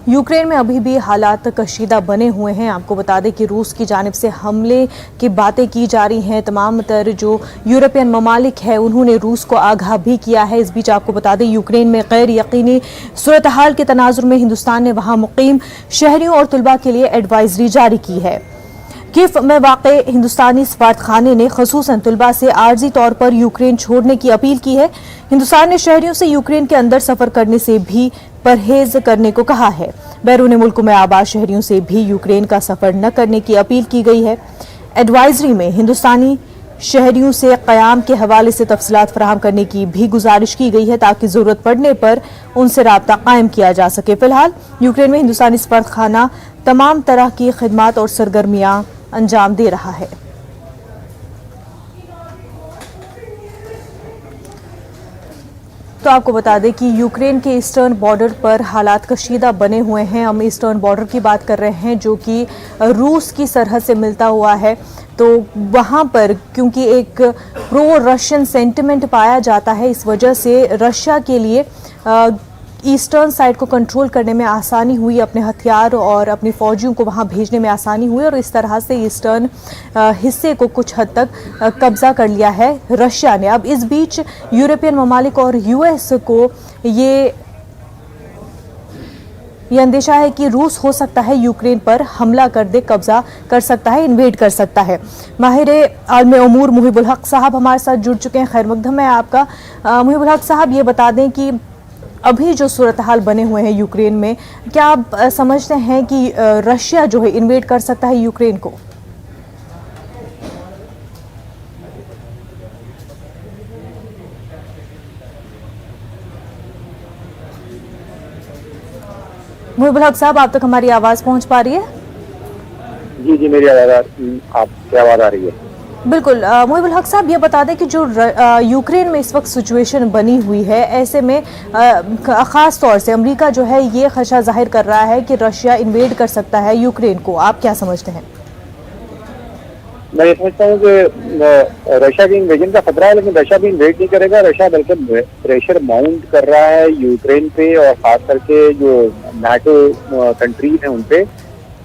Ukraine में अभी भी हालात कशीदा बने हुए हैं। आपको बता दें कि रूस की जानिब से हमले की बातें की जा रही हैं। तमाम तर जो यूरोपियन ममालिक है उन्होंने रूस को आगाह भी किया है। इस बीच आपको बता दें यूक्रेन में गैर यकीनी सूरत हाल के तनाजुर में हिंदुस्तान ने वहां मुकीम शहरियों और तलबा के लिए एडवाइजरी जारी की है। कीव में वाक़ हिंदुस्तानी सफारतखाने ने ख़ुसूसन तलबा से आर्जी तौर पर यूक्रेन छोड़ने की अपील की है। हिंदुस्तान ने शहरियों से यूक्रेन के अंदर सफ़र करने से भी परहेज करने को कहा है। बैरून मुल्क में आबाद शहरियों से भी यूक्रेन का सफ़र न करने की अपील की गई है। एडवाइजरी में हिंदुस्तानी शहरियों से क़याम के हवाले से तफसीलात फराहम करने की भी गुजारिश की गई है ताकि ज़रूरत पड़ने पर उनसे राब्ता कायम किया जा सके। फिलहाल यूक्रेन में हिंदुस्तानी सफारतखाना तमाम तरह की खिदमात और सरगर्मियां अंजाम दे रहा है। तो आपको बता दें कि यूक्रेन के ईस्टर्न बॉर्डर पर हालात कशीदा बने हुए हैं। हम ईस्टर्न बॉर्डर की बात कर रहे हैं जो कि रूस की सरहद से मिलता हुआ है। तो वहां पर क्योंकि एक प्रो रशियन सेंटिमेंट पाया जाता है, इस वजह से रशिया के लिए ईस्टर्न साइड को कंट्रोल करने में आसानी हुई, अपने हथियार और अपनी फौजियों को वहां भेजने में आसानी हुई और इस तरह से ईस्टर्न हिस्से को कुछ हद तक कब्जा कर लिया है रशिया ने। अब इस बीच यूरोपियन ममालिक और यूएस को ये अंदेशा है कि रूस हो सकता है यूक्रेन पर हमला कर दे, कब्जा कर सकता है, इन्वेड कर सकता है। माहिर आलम उमूर मुहिबुल हक साहब हमारे साथ जुड़ चुके हैं। खैर मकदम है आपका। मुहिबुल हक साहब, ये बता दें कि अभी जो सूरत हाल बने हुए हैं यूक्रेन में, क्या आप समझते हैं कि रशिया जो है इन्वेड कर सकता है यूक्रेन को? मुहिबुल हक साहब, आप तक हमारी आवाज पहुंच पा रही है? जी जी, मेरी आवाज आपकी आवाज आ रही है। बिल्कुल। मुहिबुल हक साहब, ये बता दें कि जो यूक्रेन में इस वक्त सिचुएशन बनी हुई है, ऐसे में ख़ास तौर से अमेरिका जो है ये खदशा जाहिर कर रहा है कि रशिया इन्वेड कर सकता है यूक्रेन को। आप क्या समझते हैं? मैं ये समझता हूँ कि रशिया की इन्वेजन का खतरा है, लेकिन रशिया भी इन्वेड नहीं करेगा। रशिया बल्कि प्रेशर माउंट कर रहा है यूक्रेन पे और खास करके जो नाटो कंट्रीज हैं उन पे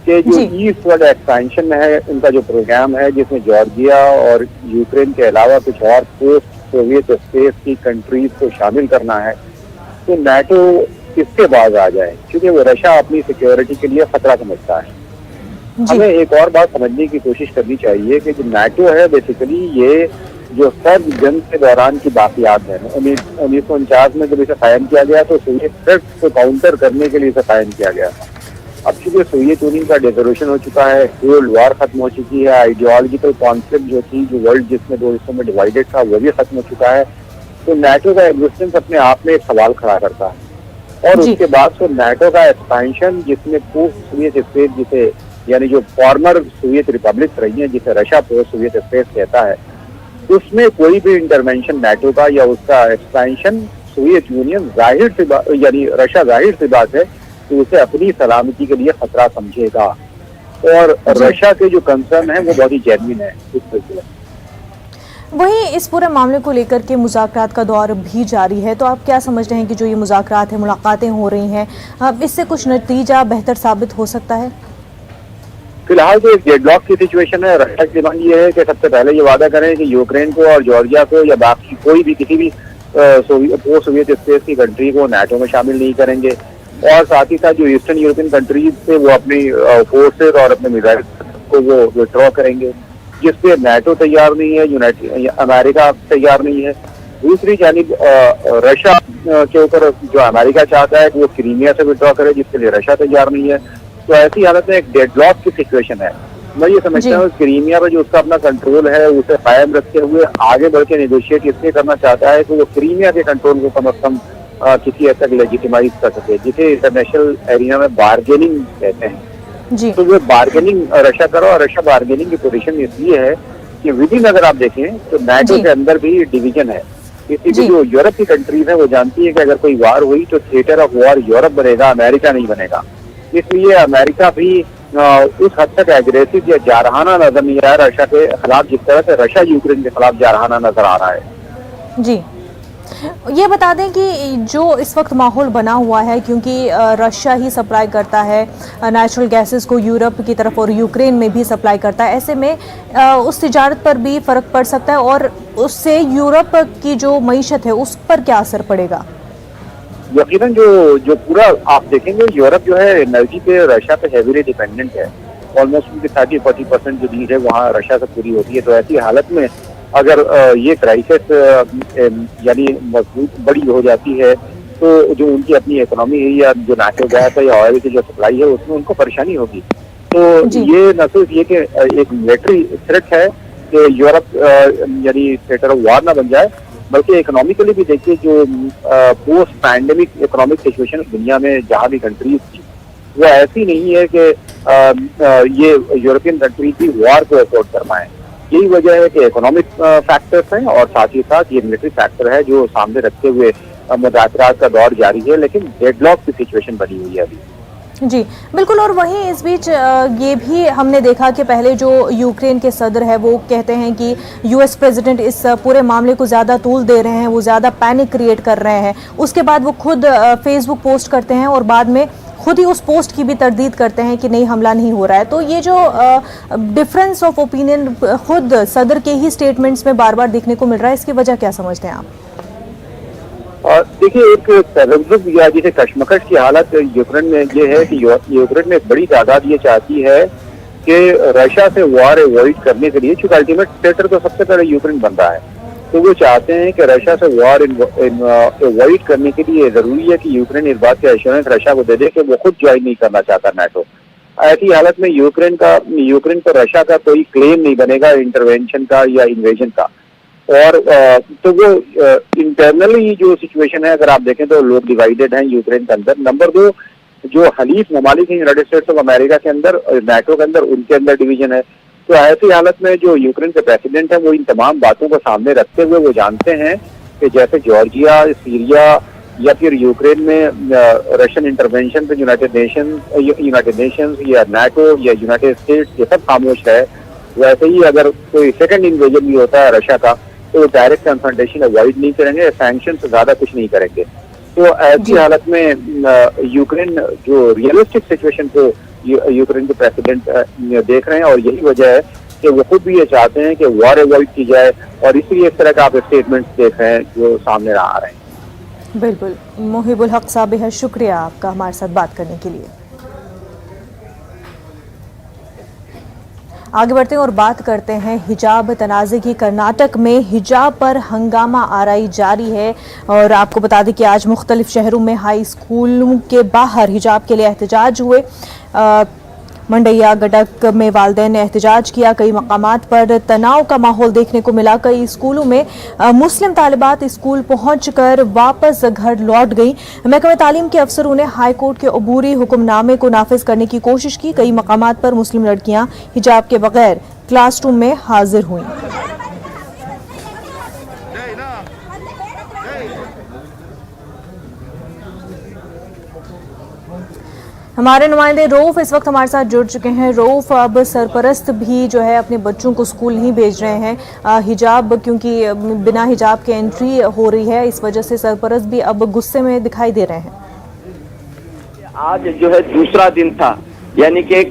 कि जो ईस्ट वर्ल्ड एक्सपेंशन है उनका जो प्रोग्राम है, जिसमें जॉर्जिया और यूक्रेन के अलावा कुछ और पोस्ट सोवियत स्पेस की कंट्रीज को शामिल करना है, तो नाटो इसके बाद आ जाए, क्योंकि वो रशिया अपनी सिक्योरिटी के लिए खतरा समझता है। हमें एक और बात समझने की कोशिश करनी चाहिए कि जो नाटो है बेसिकली ये जो सर्द जंग के दौरान की बाकियात है। 1949 में जब इसे कायम किया गया तो सोवियत थ्रेट्स को काउंटर करने के लिए इसे कायम किया गया। अब चूंकि सोवियत यूनियन का डिसोल्यूशन हो चुका है, कोल्ड वॉर खत्म हो चुकी है, आइडियोलॉजिकल कॉन्फ्लिक्ट जो थी, जो वर्ल्ड जिसमें दो हिस्सों में डिवाइडेड था, वो भी खत्म हो चुका है। तो नाटो का एग्जिस्टेंस अपने आप में एक सवाल खड़ा करता है। और उसके बाद तो नाटो का एक्सपेंशन, जिसमें पोस्ट सोवियत स्पेस जिसे यानी जो फॉर्मर सोवियत रिपब्लिक रही है, जिसे रशिया पोस्ट सोवियत स्पेस कहता है, उसमें कोई भी इंटरवेंशन नाटो का या उसका एक्सपेंशन सोवियत यूनियन जाहिर सी बात यानी रशिया जाहिर सी बात है तो उसे अपनी सलामती के लिए खतरा समझेगा। और रशिया के जो कंसर्न है वो बहुत ही जेन्युइन है इस सिलसिले में। वहीं इस पूरे मामले को लेकर के मुज़ाकरात का दौर भी जारी है। तो आप क्या समझते हैं कि जो ये मुज़ाकरात है, मुलाकातें हो रही हैं, इससे कुछ नतीजा बेहतर साबित हो सकता है? फिलहाल तो एक डेडलॉक की सिचुएशन है। रशिया की डिमांड ये है कि सबसे पहले ये वादा करें कि यूक्रेन को और जॉर्जिया को या बाकी कोई भी किसी भी पोस्ट सोवियत स्पेस की कंट्री को नाटो में शामिल नहीं करेंगे, और साथ ही साथ जो ईस्टर्न यूरोपियन कंट्रीज थे वो अपनी फोर्सेज और अपने मिसाइल को वो विड्रॉ करेंगे, जिसपे नाटो तैयार नहीं है, अमेरिका तैयार नहीं है। दूसरी जानिब रशिया के ऊपर जो अमेरिका चाहता है कि वो क्रीमिया से विड्रॉ करे, जिसके लिए रशिया तैयार नहीं है। तो ऐसी हालत में एक डेडलॉक की सिचुएशन है। मैं ये समझता हूँ क्रीमिया पर जो उसका अपना कंट्रोल है उसे कायम रखते हुए आगे बढ़ के नेगोशिएट इसलिए करना चाहता है कि वो क्रीमिया के कंट्रोल को कम अज कम किसी हद तक लेजिटिमाइज कर सके, जिसे इंटरनेशनल एरिया में बार्गेनिंग कहते हैं। तो वो बार्गेनिंग रशिया करो, और रशिया बार्गेनिंग की पोजीशन इसलिए है कि विद इन अगर आप देखें तो नाटो के अंदर भी डिवीजन है। इसलिए जो यूरोप की कंट्रीज है वो जानती है कि अगर कोई वार हुई तो थिएटर ऑफ वॉर यूरोप बनेगा, अमेरिका नहीं बनेगा। इसलिए अमेरिका भी उस हद तक एग्रेसिव या जारहाना नजर नहीं आ रहा रशिया के खिलाफ, जिस तरह से रशिया यूक्रेन के खिलाफ जारहाना नजर आ रहा है। जी ये बता दें कि जो इस वक्त माहौल बना हुआ है, क्योंकि रशिया ही सप्लाई करता है नेचुरल गैसेस को यूरोप की तरफ और यूक्रेन में भी सप्लाई करता है, ऐसे में उस तिजारत पर भी फ़र्क पड़ सकता है और उससे यूरोप की जो मईशत है उस पर क्या असर पड़ेगा? यकीनन जो पूरा आप देखेंगे, यूरोप जो है एनर्जी पे रशिया पे हेवीली डिपेंडेंट है। ऑलमोस्ट 30-40% जो नीड है वहाँ रशिया से पूरी होती है। तो ऐसी हालत में अगर ये क्राइसिस यानी मजबूत बड़ी हो जाती है तो जो उनकी अपनी इकोनॉमी है या जो नेचुरल गैस है या ऑयल की जो सप्लाई है उसमें उनको परेशानी होगी। तो ये न सिर्फ ये कि एक मिलिट्री थ्रेट है कि यूरोप यानी थिएटर ऑफ वार ना बन जाए, बल्कि इकोनॉमिकली भी देखिए जो पोस्ट पैंडेमिक इकोनॉमिक सिचुएशन दुनिया में जहाँ भी कंट्रीज थी वो ऐसी नहीं है कि ये यूरोपियन कंट्री की वॉर को अफोर्ड कर पाए। यही वजह है कि इकोनॉमिक फैक्टर्स हैं और साथ ही साथ ये मिलिट्री फैक्टर है जो सामने रखते हुए मुज़ाकरात का दौर जारी है, लेकिन डेडलॉक की सिचुएशन बनी हुई है अभी। जी बिल्कुल। और वहीं इस बीच ये भी हमने देखा कि पहले जो यूक्रेन के सदर है वो कहते हैं कि यूएस प्रेसिडेंट इस पूरे मामले को ज़्यादा तूल दे रहे हैं, वो ज़्यादा पैनिक क्रिएट कर रहे हैं। उसके बाद वो खुद फेसबुक पोस्ट करते हैं और बाद में खुद ही उस पोस्ट की भी तरदीद करते हैं कि नहीं, हमला नहीं हो रहा है। तो ये जो डिफरेंस ऑफ ओपिनियन खुद सदर के ही स्टेटमेंट्स में बार बार देखने को मिल रहा है, इसकी वजह क्या समझते हैं आप? और देखिए, एक तरज्जुब या जिसे कशमकश की हालत यूक्रेन में ये है कि यूक्रेन में एक बड़ी तादाद ये चाहती है कि रशिया से वॉर अवॉइड करने के लिए, चूंकि अल्टीमेट स्टेटर तो सबसे पहले यूक्रेन बन रहा है, तो वो चाहते हैं कि रशिया से वॉर अवॉइड करने के लिए जरूरी है कि यूक्रेन इस बात का एश्योरेंस रशिया को दे दे कि वो खुद ज्वाइन नहीं करना चाहता नाटो। ऐसी हालत में यूक्रेन पर रशिया का कोई क्लेम नहीं बनेगा इंटरवेंशन का या इन्वेजन का। और तो वो इंटरनली जो सिचुएशन है, अगर आप देखें तो लोग डिवाइडेड हैं यूक्रेन के अंदर। नंबर 2, जो हलीफ ममालिक हैं यूनाइटेड स्टेट्स ऑफ अमेरिका के अंदर, नाटो के अंदर, उनके अंदर डिवीजन है। तो ऐसी हालत में जो यूक्रेन के प्रेसिडेंट है वो इन तमाम बातों को सामने रखते हुए वो जानते हैं कि जैसे जॉर्जिया, सीरिया या फिर यूक्रेन में रशियन इंटरवेंशन पे यूनाइटेड नेशंस या नाटो या यूनाइटेड स्टेट्स ये सब खामोश है, वैसे ही अगर कोई सेकंड इन्वेजन भी होता है रशिया का तो डायरेक्ट कन्फ्रंटेशन अवॉइड नहीं करेंगे, सैंक्शन से ज्यादा कुछ नहीं करेंगे। तो ऐसी हालत में यूक्रेन जो रियलिस्टिक सिचुएशन को यूक्रेन के प्रेसिडेंट देख रहे हैं और यही वजह है कि वो खुद भी ये चाहते हैं कि वॉर अवॉइड की जाए, और इसलिए इस तरह का आप स्टेटमेंट्स देख रहे हैं जो सामने आ रहे हैं। बिल्कुल। मोहिबुल हक साहब, बेहद शुक्रिया आपका हमारे साथ बात करने के लिए। आगे बढ़ते हैं और बात करते हैं हिजाब तनाज़े की। कर्नाटक में हिजाब पर हंगामा आराई जारी है और आपको बता दें कि आज मुख्तलिफ शहरों में हाई स्कूलों के बाहर हिजाब के लिए एहतजाज हुए। मंडैया गडक में वालिदैन ने एहतजाज किया। कई मकामात पर तनाव का माहौल देखने को मिला। कई स्कूलों में मुस्लिम तालिबात स्कूल पहुंचकर वापस घर लौट गई। महकमे तालीम के अफसरों ने हाई कोर्ट के अबूरी हुक्मनामे को नाफिज करने की कोशिश की। कई मकामात पर मुस्लिम लड़कियां हिजाब के बगैर क्लासरूम में हाजिर हुई। हमारे नुमाइंदे रऊफ इस वक्त हमारे साथ जुड़ चुके हैं। रऊफ, अब सरपरस्त भी जो है अपने बच्चों को स्कूल नहीं भेज रहे हैं हिजाब, क्योंकि बिना हिजाब के एंट्री हो रही है, इस वजह से सरपरस्त भी अब गुस्से में दिखाई दे रहे हैं। आज जो है दूसरा दिन था, यानी कि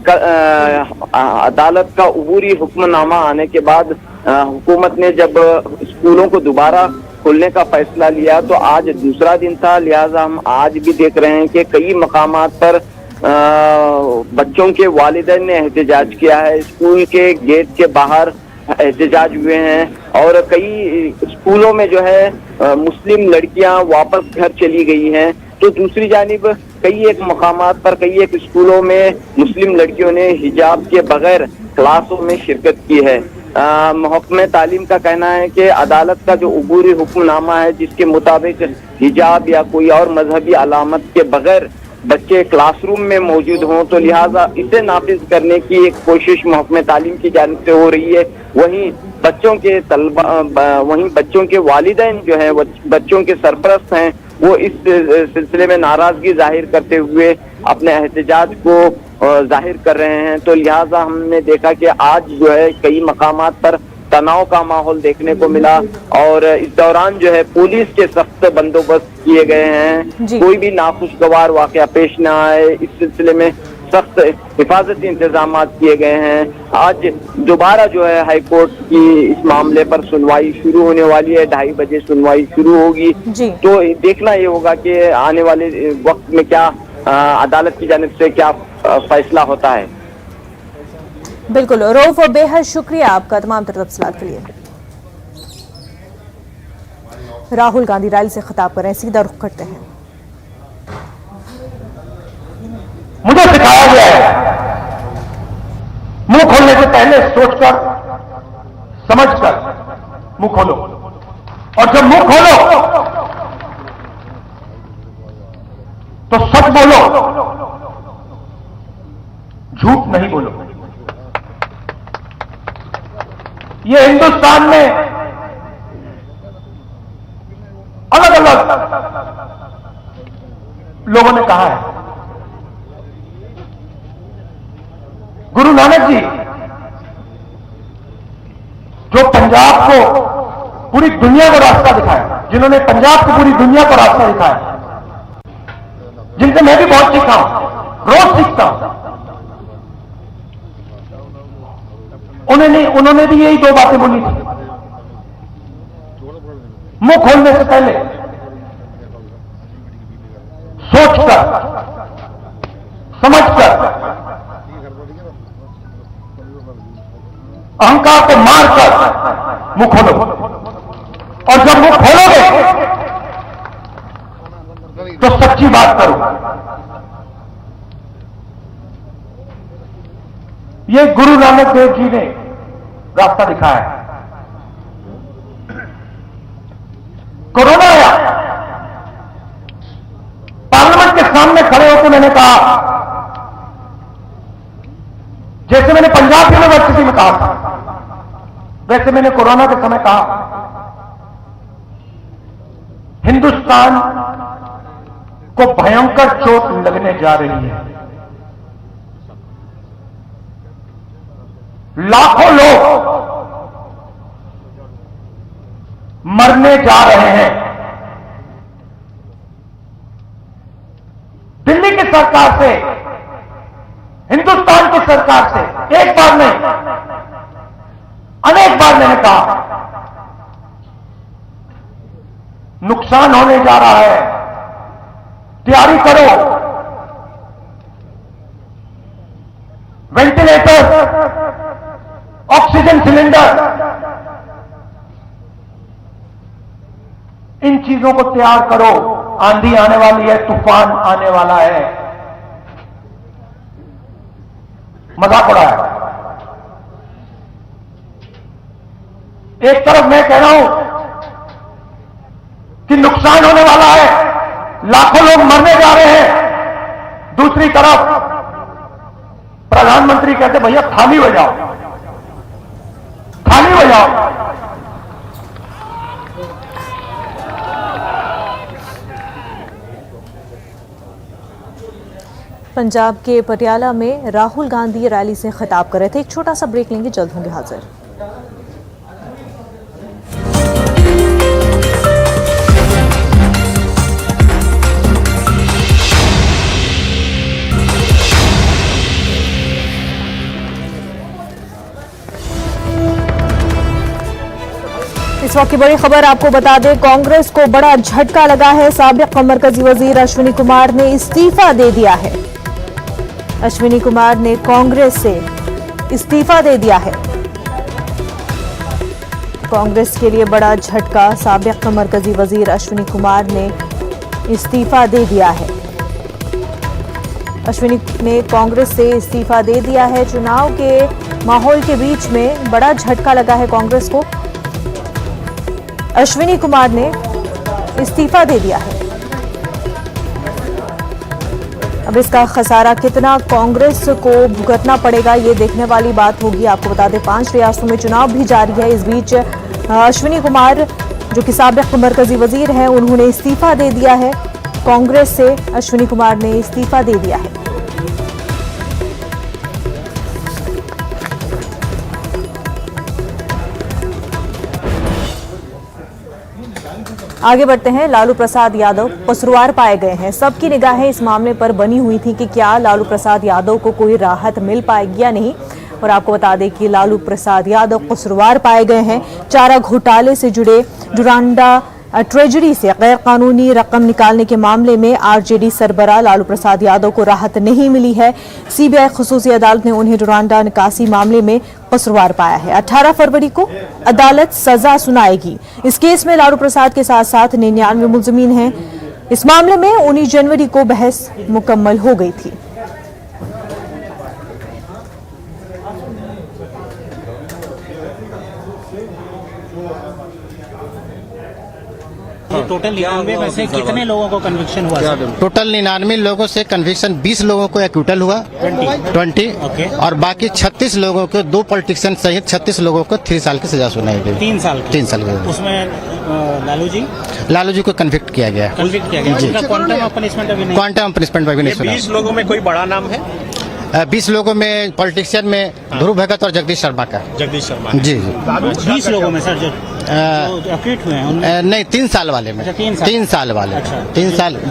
अदालत का अबूरी हुक्मनामा आने के बाद हुकूमत ने जब स्कूलों को दोबारा खोलने का फैसला लिया तो आज दूसरा दिन था। लिहाजा हम आज भी देख रहे हैं कि कई मकामात पर बच्चों के वालिदैन ने एहतजाज किया है। स्कूल के गेट के बाहर एहतजाज हुए हैं और कई स्कूलों में जो है मुस्लिम लड़कियां वापस घर चली गई हैं। तो दूसरी जानिब कई एक मकामात पर, कई एक स्कूलों में मुस्लिम लड़कियों ने हिजाब के बगैर क्लासों में शिरकत की है। महकमे तालीम का कहना है कि अदालत का जो अबूरी हुक्मनामा है जिसके मुताबिक हिजाब या कोई और मजहबी अलामत के बगैर बच्चे क्लासरूम में मौजूद हों, तो लिहाजा इसे नाफिज करने की एक कोशिश महकमे तालीम की जानिब से हो रही है। वहीं बच्चों के वालिदैन जो है, बच्चों के सरपरस्त हैं, वो इस सिलसिले में नाराजगी जाहिर करते हुए अपने एहतजाज को जाहिर कर रहे हैं। तो लिहाजा हमने देखा कि आज जो है कई मकामात पर तनाव का माहौल देखने को मिला और इस दौरान जो है पुलिस के सख्त बंदोबस्त किए गए हैं। जी। कोई भी नाखुशगवार वाकया पेश न आए, इस सिलसिले में सख्त हिफाजती इंतजाम किए गए हैं। आज दोबारा जो है हाईकोर्ट की इस मामले पर सुनवाई शुरू होने वाली है, 2:30 बजे सुनवाई शुरू होगी। जी। तो देखना ये होगा कि आने वाले वक्त में क्या अदालत की जानिब से क्या फैसला होता है। बिल्कुल रऊफ, बेहद शुक्रिया आपका तमाम तफसीलात के लिए। राहुल गांधी रैली से खिताब कर रहे हैं, सीधा रुख करते हैं। मुझे सिखाया गया है मुंह खोलने से पहले सोचकर समझकर मुंह खोलो, और जब मुंह खोलो तो सच बोलो, झूठ नहीं बोलो। ये हिंदुस्तान में अलग अलग लोगों ने कहा है। गुरु नानक जी जो पंजाब को पूरी दुनिया को रास्ता दिखाया, जिन्होंने पंजाब को पूरी दुनिया को रास्ता दिखाया, जिनसे मैं भी बहुत सीखा हूं, रोज सीखता हूं, उन्होंने भी यही दो बातें बोली थी। मुंह खोलने से पहले सोचकर समझकर अहंकार को मारकर मुंह खोलो, और जब मुंह खोलोगे तो सच्ची बात करो। ये गुरु नानक देव जी ने रास्ता दिखाया है। कोरोना आया, पार्लियामेंट के सामने खड़े होकर मैंने कहा, जैसे मैंने पंजाब यूनिवर्सिटी में कहा था, वैसे मैंने कोरोना के समय कहा, हिंदुस्तान को भयंकर चोट लगने जा रही है। लाखों लोग मरने जा रहे हैं। दिल्ली की सरकार से, हिंदुस्तान की सरकार से एक बार नहीं अनेक बार मैंने कहा, नुकसान होने जा रहा है, तैयारी करो। वेंटिलेटर, ऑक्सीजन सिलेंडर, इन चीजों को तैयार करो। आंधी आने वाली है, तूफान आने वाला है। मजाक उड़ा है। एक तरफ मैं कह रहा हूं कि नुकसान होने वाला है, लाखों लोग मरने जा रहे हैं, दूसरी तरफ प्रधानमंत्री कहते भैया थाली बजाओ, थाली बजाओ। पंजाब के पटियाला में राहुल गांधी रैली से खिताब कर रहे थे। एक छोटा सा ब्रेक लेंगे, जल्द होंगे हाजिर। इस वक्त की बड़ी खबर आपको बता दें, कांग्रेस को बड़ा झटका लगा है। साबिक मरकजी वजीर अश्विनी कुमार ने इस्तीफा दे दिया है। अश्विनी कुमार ने कांग्रेस से इस्तीफा दे दिया है। कांग्रेस के लिए बड़ा झटका, साबिक मरकजी वजीर अश्विनी कुमार ने इस्तीफा दे दिया है। अश्विनी ने कांग्रेस से इस्तीफा दे दिया है। चुनाव के माहौल के बीच में बड़ा झटका लगा है कांग्रेस को। अश्विनी कुमार ने इस्तीफा दे दिया है। अब इसका खसारा कितना कांग्रेस को भुगतना पड़ेगा, ये देखने वाली बात होगी। आपको बता दें 5 रियासतों में चुनाव भी जारी है। इस बीच अश्विनी कुमार जो कि साबिक मरकजी वजीर हैं, उन्होंने इस्तीफा दे दिया है। कांग्रेस से अश्विनी कुमार ने इस्तीफा दे दिया है। आगे बढ़ते हैं। लालू प्रसाद यादव कसूरवार पाए गए हैं। सबकी निगाहें इस मामले पर बनी हुई थी कि क्या लालू प्रसाद यादव को कोई राहत मिल पाएगी या नहीं। और आपको बता दें कि लालू प्रसाद यादव कसूरवार पाए गए हैं। चारा घोटाले से जुड़े डुरांडा ट्रेजरी से गैर कानूनी रकम निकालने के मामले में आरजेडी सरबराह लालू प्रसाद यादव को राहत नहीं मिली है। सीबीआई खुसूसी अदालत ने उन्हें डुरांडा निकासी मामले में कसूरवार पाया है। 18 फरवरी को अदालत सजा सुनाएगी। इस केस में लालू प्रसाद के साथ साथ 99 मुलजमीन हैं। इस मामले में 19 जनवरी को बहस मुकम्मल हो गई थी। टोटल 99 में से कितने लोगों को कन्विक्शन हुआ सर? टोटल 99 लोगों से कन्विक्शन 20 लोगों को एक्यूटल हुआ 20 ओके। और बाकी 36 लोगों को 2 पॉलिटिशियन सहित 36 लोगों को 3 साल की सजा सुनाई गई। 3 साल 3 साल की। उसमें लालू जी को कन्विक्ट किया गया। कन्विक्ट किया गया। उनका क्वांटम ऑफ पनिशमेंट अभी नहीं। क्वांटम ऑफ पनिशमेंट अभी नहीं सुना। 20 लोगों में कोई बड़ा नाम है? 20 लोगों में पॉलिटिशियन में ध्रुव भगत और जगदीश शर्मा का। जगदीश शर्मा जी 20 लोगों में सर जो एक्यूट हुए हैं उनमें? नहीं 3 साल वाले में। अच्छा, 3 साल वाले। अच्छा।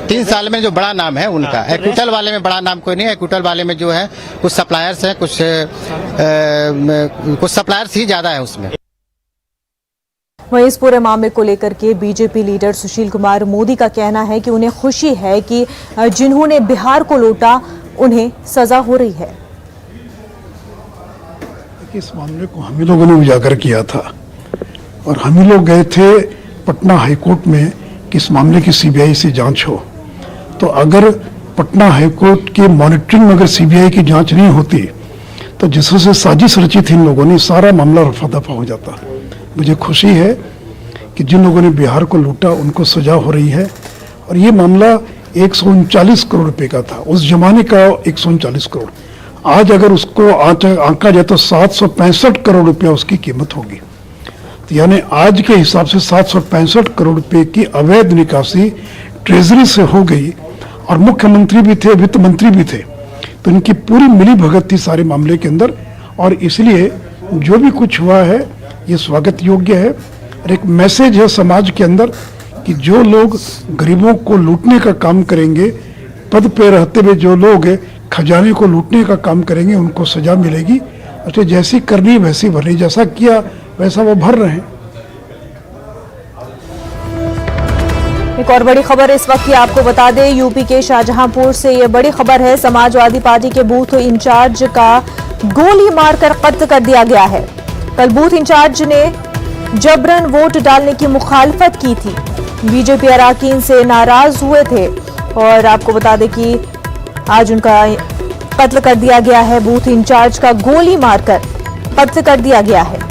3 साल में जो बड़ा नाम है उनका। एक्यूटल वाले में बड़ा नाम कोई नहीं है। एक्यूटल वाले में जो है कुछ सप्लायर्स हैं, कुछ सप्लायर्स ही ज्यादा है उसमें। वहीं इस पूरे मामले को लेकर के बीजेपी लीडर सुशील कुमार मोदी का कहना है कि उन्हें खुशी है कि जिन्होंने बिहार को लूटा उन्हें सजा हो रही है। इस मामले को हम ही लोगों ने उजागर किया था और हम ही लोग गए थे पटना हाईकोर्ट में कि इस मामले की सीबीआई से जांच हो। तो अगर पटना हाईकोर्ट के मॉनिटरिंग में अगर सीबीआई की जांच नहीं होती तो जिससे साजिश रची थी इन लोगों ने, सारा मामला रफा दफा हो जाता। मुझे खुशी है कि जिन लोगों ने बिहार को लूटा उनको सजा हो रही है। और ये मामला 139 करोड़ रुपए का था, उस जमाने का 139 करोड़। आज अगर उसको आंका जाए तो 765 करोड़ रुपया उसकी कीमत होगी। तो यानी आज के हिसाब से 765 करोड़ रुपए की अवैध निकासी ट्रेजरी से हो गई। और मुख्यमंत्री भी थे, वित्त मंत्री भी थे, तो इनकी पूरी मिली भगत थी सारे मामले के अंदर। और इसलिए जो भी कुछ हुआ है ये स्वागत योग्य है। और एक मैसेज है समाज के अंदर कि जो लोग गरीबों को लूटने का काम करेंगे, पद पे रहते हुए जो लोग खजाने को लूटने का काम करेंगे उनको सजा मिलेगी। अच्छा, जैसी करनी वैसी भरनी, जैसा किया वैसा वो भर रहे हैं। एक और बड़ी खबर इस वक्त की आपको बता दें, यूपी के शाहजहांपुर से ये बड़ी खबर है। समाजवादी पार्टी के बूथ इंचार्ज का गोली मारकर कत्ल कर दिया गया है। कल बूथ इंचार्ज ने जबरन वोट डालने की मुखालफत की थी। बीजेपी अरकान से नाराज हुए थे और आपको बता दें कि आज उनका कत्ल कर दिया गया है। बूथ इंचार्ज का गोली मारकर कत्ल कर दिया गया है।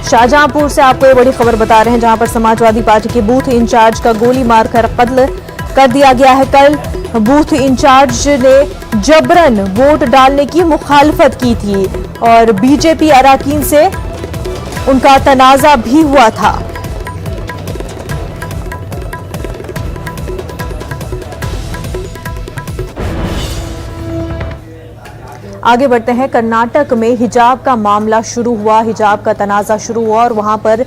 शाहजहांपुर से आपको ये बड़ी खबर बता रहे हैं, जहां पर समाजवादी पार्टी के बूथ इंचार्ज का गोली मारकर कत्ल कर दिया गया है। कल बूथ इंचार्ज ने जबरन वोट डालने की मुखालफत की थी और बीजेपी अरकान से उनका तनाजा भी हुआ था। आगे बढ़ते हैं। कर्नाटक में हिजाब का मामला शुरू हुआ, हिजाब का तनाज़ा शुरू हुआ और वहां पर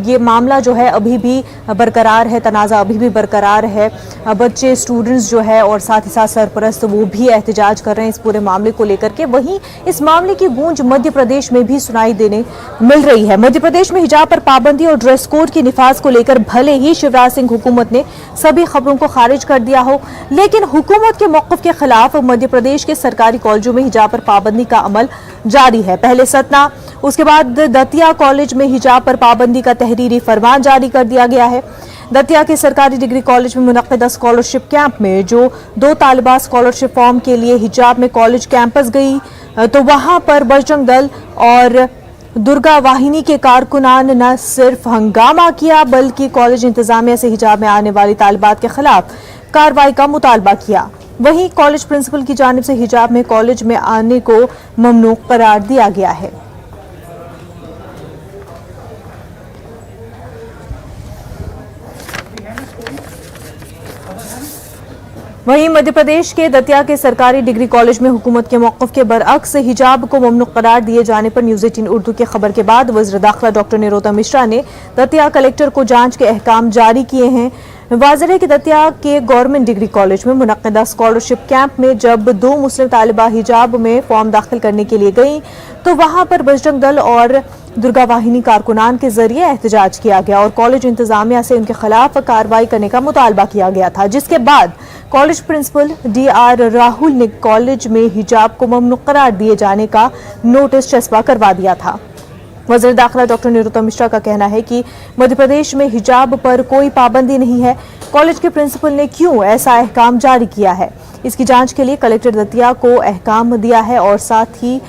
ये मामला जो है अभी भी बरकरार है, तनाज़ा अभी भी बरकरार है। बच्चे, स्टूडेंट्स जो है और साथ ही साथ सरपरस्त वो भी एहतजाज कर रहे हैं इस पूरे मामले को लेकर के। वहीं इस मामले की गूंज मध्य प्रदेश में भी सुनाई देने मिल रही है। मध्य प्रदेश में हिजाब पर पाबंदी और ड्रेस कोड की निफाज को लेकर भले ही शिवराज सिंह हुकूमत ने सभी खबरों को खारिज कर दिया हो, लेकिन हुकूमत के मौक़िफ़ के खिलाफ मध्य प्रदेश के सरकारी कॉलेजों में हिजाब पर पाबंदी का अमल जारी है। पहले सतना, उसके बाद दतिया कॉलेज में हिजाब पर पाबंदी का तहरीरी फरमान जारी कर दिया गया है। दतिया के सरकारी डिग्री कॉलेज में मुनक्किदा स्कॉलरशिप कैंप में जो 2 तालिबा स्कॉलरशिप फॉर्म के लिए हिजाब में कॉलेज कैंपस गई तो वहां पर बजरंग दल और दुर्गा वाहिनी के कारकुनान न सिर्फ हंगामा किया बल्कि कॉलेज इंतजामिया से हिजाब में आने वाली तालिबात के खिलाफ कार्रवाई का मुतालबा किया। वहीं कॉलेज प्रिंसिपल की जानिब से हिजाब में कॉलेज में आने को ममनू करार दिया गया है। वहीं मध्य प्रदेश के दतिया के सरकारी डिग्री कॉलेज में हुकूमत के मौक़िफ़ के बरअक्स हिजाब को ममनू करार दिए जाने पर न्यूज़ 18 उर्दू की खबर के बाद वज़ीर दाखिला डॉक्टर निरोत्तम मिश्रा ने दतिया कलेक्टर को जांच के अहकाम जारी किए हैं। वाज़ेह है कि दतिया के गवर्नमेंट डिग्री कॉलेज में मुनक्किदा स्कॉलरशिप कैंप में जब 2 मुस्लिम तालिबा हिजाब में फॉर्म दाखिल करने के लिए गई तो वहां पर बजरंग दल और दुर्गा वाहिनी कारकुनान के जरिए एहतजाज किया गया और कॉलेज इंतजामिया से उनके खिलाफ कार्रवाई करने का मुतालबा किया गया था, जिसके बाद कॉलेज प्रिंसिपल DR राहुल ने कॉलेज में हिजाब को ममनू करार दिए जाने का नोटिस चस्पा करवा दिया था। वज़ीर दाखिला डॉक्टर निरोत्तम मिश्रा का कहना है कि मध्य प्रदेश में हिजाब पर कोई पाबंदी नहीं है। कॉलेज के प्रिंसिपल ने क्यों ऐसा अहकाम जारी किया है, इसकी जांच के लिए कलेक्टर दतिया को अहकाम दिया है और साथ ही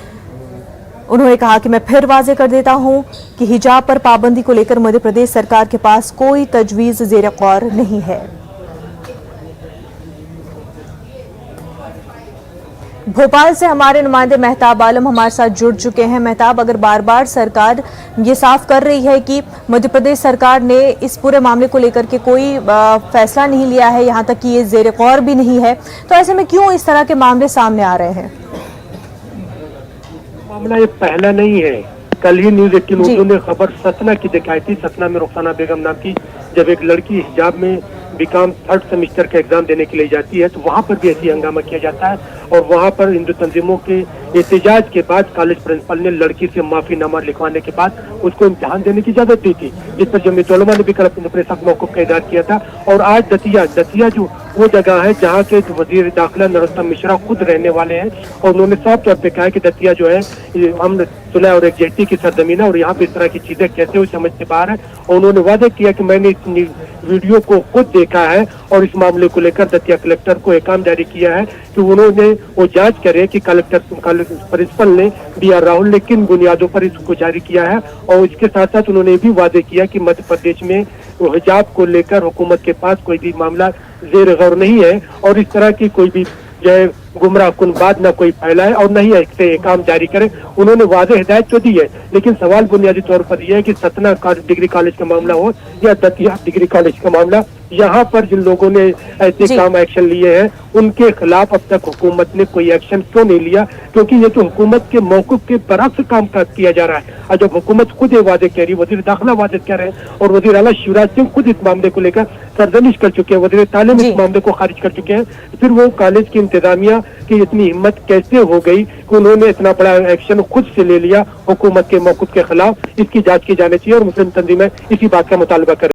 उन्होंने कहा कि मैं फिर वाज़ेह कर देता हूं कि हिजाब पर पाबंदी को लेकर मध्य प्रदेश सरकार के पास कोई तजवीज़ ज़ेर गौर नहीं है। भोपाल से हमारे नुमाइंदे मेहताब आलम हमारे साथ जुड़ चुके हैं। मेहताब, अगर बार बार सरकार ये साफ कर रही है कि मध्य प्रदेश सरकार ने इस पूरे मामले को लेकर के कोई फैसला नहीं लिया है, यहाँ तक कि ये ज़ेर गौर भी नहीं है, तो ऐसे में क्यों इस तरह के मामले सामने आ रहे हैं? मामला ये पहला नहीं है। कल ही न्यूज़ 18 उर्दू ने खबर सतना की दिखाई थी। सतना में रुखसाना बेगम नाम की जब एक लड़की हिजाब में बीकॉम 3rd सेमेस्टर का एग्जाम देने के लिए जाती है तो वहां पर भी ऐसी हंगामा किया जाता है और वहां पर हिंदू तंजीमों के एहतजाज के बाद कॉलेज प्रिंसिपल ने लड़की से माफीनामा लिखवाने के बाद उसको इम्तिहान देने की इजाजत दी थी, जिस पर जमीयत उलमा ने भी कल अपने सख्त मौक़िफ़ का इज़हार किया था। और आज दतिया जो वो जगह है जहाँ के वज़ीर दाखिला निरोत्तम मिश्रा खुद रहने वाले हैं और उन्होंने साफ तौर पर कहा है कि दतिया जो है हम सुलह और एकजुटती की सरजमीन है और यहाँ पे इस तरह की चीजें कैसे हो समझ से बाहर है। और उन्होंने वादा किया कि मैंने इस वीडियो को खुद देखा है और इस मामले को लेकर दतिया कलेक्टर को अहकाम जारी किया है कि उन्होंने वो जांच करे कि प्रिंसिपल ने DR राहुल ने किन बुनियादों पर इसको जारी किया है। और इसके साथ साथ उन्होंने भी वादे किया कि मध्य प्रदेश में हिजाब को लेकर हुकूमत के पास कोई भी मामला ज़ेर गौर नहीं है और इस तरह की कोई भी जो है गुमराह कुन बात न कोई फैलाए और न ही ऐसे काम जारी करे। उन्होंने वाज़ेह हिदायत तो दी है, लेकिन सवाल बुनियादी तौर पर यह है कि सतना डिग्री कॉलेज का मामला हो या दतिया डिग्री कॉलेज का मामला, यहाँ पर जिन लोगों ने ऐसे काम एक्शन लिए हैं उनके खिलाफ अब तक हुकूमत ने कोई एक्शन क्यों नहीं लिया? क्योंकि ये तो हुकूमत के मौक़िफ़ के बरअक्स काम किया जा रहा है। और जब हुकूमत खुद ये वादे कह रही, वज़ीर दाखिला वादे कह रहे हैं और वज़ीर आला शिवराज सिंह खुद इस मामले को लेकर सरजनिश कर चुके हैं, वज़ीर तालीम इस मामले को खारिज कर चुके हैं, फिर वो कॉलेज की इंतजामिया की इतनी हिम्मत कैसे हो गई कि उन्होंने इतना बड़ा एक्शन खुद से ले लिया हुकूमत के मौक़िफ़ के खिलाफ? इसकी जांच की जानी चाहिए और मुस्लिम तंजीमें इसी बात का मुतालबा करें।